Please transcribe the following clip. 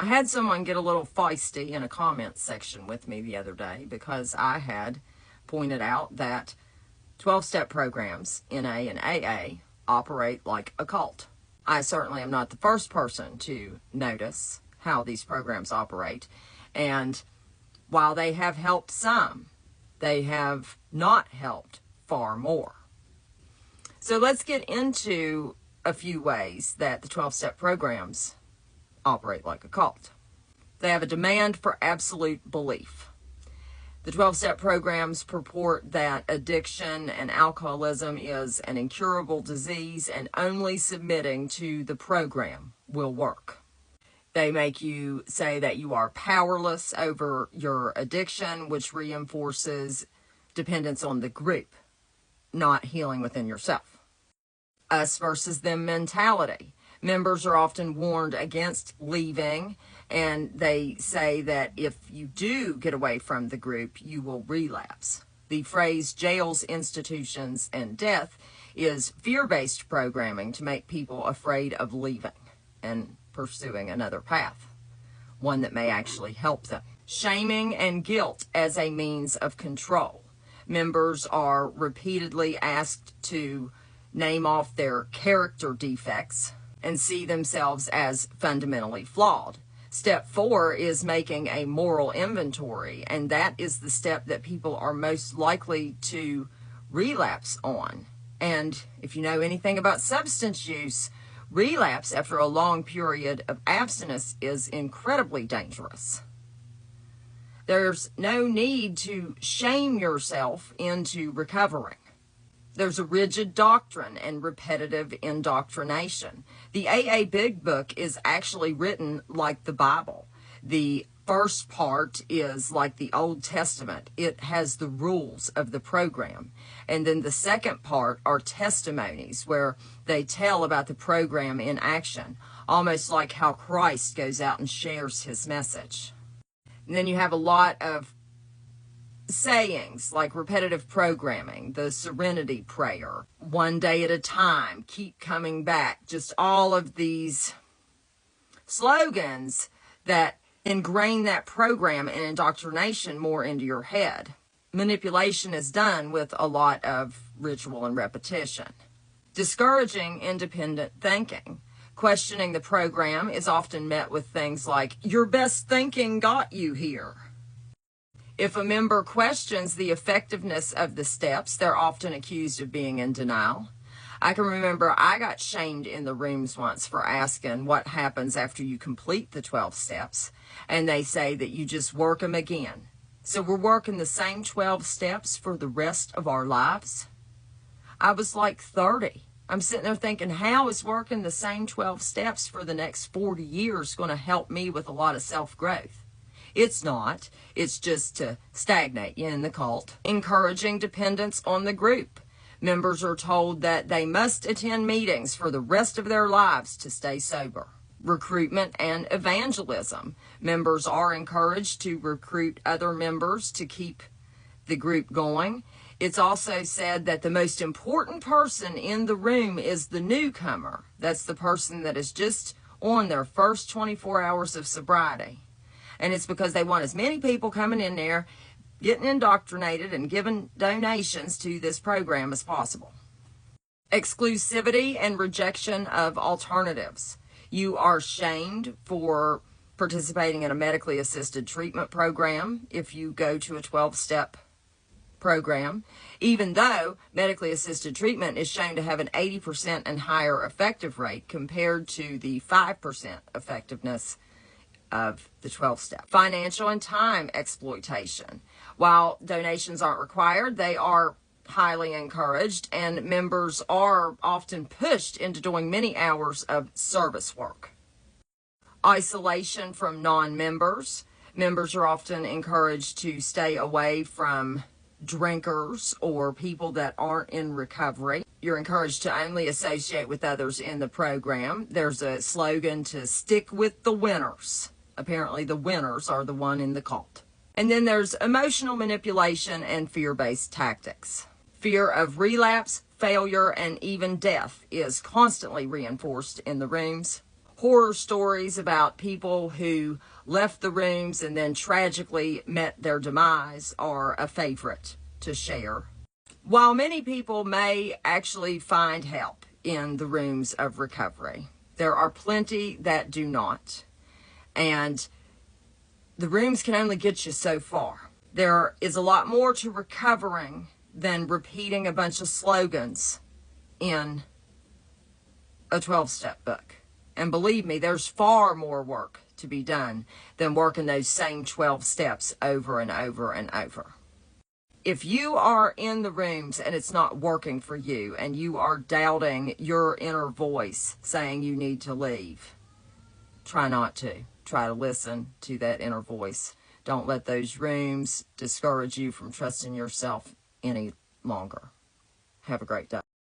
I had someone get a little feisty in a comment section with me the other day because I had pointed out that 12-step programs, NA and AA, operate like a cult. I certainly am not the first person to notice how these programs operate. And while they have helped some, they have not helped far more. So let's get into a few ways that the 12-step programs operate like a cult. They have a demand for absolute belief. The 12-step programs purport that addiction and alcoholism is an incurable disease and only submitting to the program will work. They make you say that you are powerless over your addiction, which reinforces dependence on the group, not healing within yourself. Us versus them mentality. Members are often warned against leaving, and they say that if you do get away from the group, you will relapse. The phrase jails, institutions, and death is fear-based programming to make people afraid of leaving and pursuing another path, one that may actually help them. Shaming and guilt as a means of control. Members are repeatedly asked to name off their character defects and see themselves as fundamentally flawed. Step 4 is making a moral inventory, and that is the step that people are most likely to relapse on. And if you know anything about substance use, relapse after a long period of abstinence is incredibly dangerous. There's no need to shame yourself into recovering. There's a rigid doctrine and repetitive indoctrination. The AA Big Book is actually written like the Bible. The first part is like the Old Testament. It has the rules of the program. And then the second part are testimonies where they tell about the program in action, almost like how Christ goes out and shares his message. And then you have a lot of sayings like repetitive programming, the serenity prayer, one day at a time, keep coming back, just all of these slogans that ingrain that program and indoctrination more into your head. Manipulation is done with a lot of ritual and repetition. Discouraging independent thinking. Questioning the program is often met with things like, your best thinking got you here. If a member questions the effectiveness of the steps, they're often accused of being in denial. I can remember I got shamed in the rooms once for asking what happens after you complete the 12 steps, and they say that you just work them again. So we're working the same 12 steps for the rest of our lives? I was like 30. I'm sitting there thinking, how is working the same 12 steps for the next 40 years going to help me with a lot of self-growth? It's not. It's just to stagnate you in the cult. Encouraging dependence on the group. Members are told that they must attend meetings for the rest of their lives to stay sober. Recruitment and evangelism. Members are encouraged to recruit other members to keep the group going. It's also said that the most important person in the room is the newcomer. That's the person that is just on their first 24 hours of sobriety. And it's because they want as many people coming in there, getting indoctrinated and giving donations to this program as possible. Exclusivity and rejection of alternatives. You are shamed for participating in a medically assisted treatment program if you go to a 12-step program, even though medically assisted treatment is shown to have an 80% and higher effective rate compared to the 5% effectiveness of the 12-step. Financial and time exploitation. While donations aren't required, they are highly encouraged, and members are often pushed into doing many hours of service work. Isolation from non-members. Members are often encouraged to stay away from drinkers or people that aren't in recovery. You're encouraged to only associate with others in the program. There's a slogan to stick with the winners. Apparently the winners are the one in the cult. And then there's emotional manipulation and fear-based tactics. Fear of relapse, failure, and even death is constantly reinforced in the rooms. horror stories about people who left the rooms and then tragically met their demise are a favorite to share. While many people may actually find help in the rooms of recovery, there are plenty that do not. And the rooms can only get you so far. There is a lot more to recovering than repeating a bunch of slogans in a 12-step book. And believe me, there's far more work to be done than working those same 12 steps over and over and over. If you are in the rooms and it's not working for you and you are doubting your inner voice saying you need to leave, try not to. Try to listen to that inner voice. Don't let those rooms discourage you from trusting yourself any longer. Have a great day.